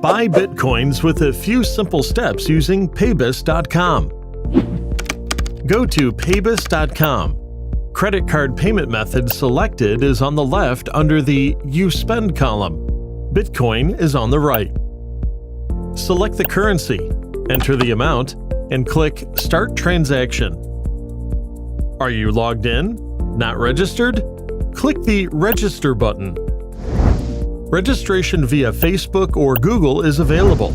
Buy Bitcoins with a few simple steps using Paybis.com. Go to Paybis.com. Credit card payment method selected is on the left under the You Spend column. Bitcoin is on the right. Select the currency, enter the amount, and click Start Transaction. Are you logged in? Not registered? Click the Register button. Registration via Facebook or Google is available.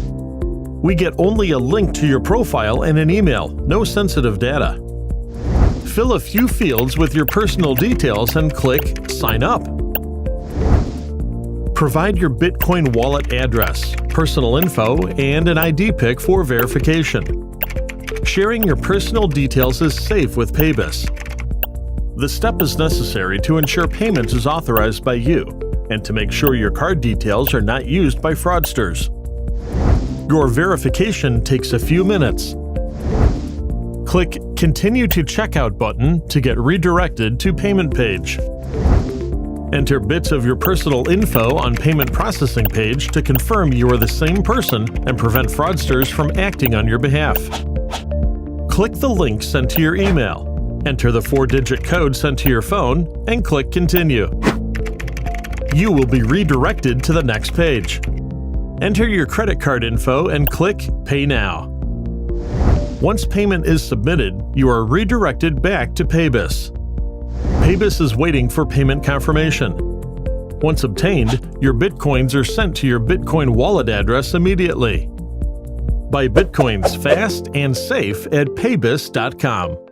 We get only a link to your profile and an email, no sensitive data. Fill a few fields with your personal details and click Sign Up. Provide your Bitcoin wallet address, personal info, and an ID pic for verification. Sharing your personal details is safe with Paybis. The step is necessary to ensure payment is authorized by you and to make sure your card details are not used by fraudsters. Your verification takes a few minutes. Click Continue to Checkout button to get redirected to payment page. Enter bits of your personal info on payment processing page to confirm you are the same person and prevent fraudsters from acting on your behalf. Click the link sent to your email, enter the 4-digit code sent to your phone, and click Continue. You will be redirected to the next page. Enter your credit card info and click Pay Now. Once payment is submitted, you are redirected back to Paybis. Paybis is waiting for payment confirmation. Once obtained, your Bitcoins are sent to your Bitcoin wallet address immediately. Buy Bitcoins fast and safe at Paybis.com.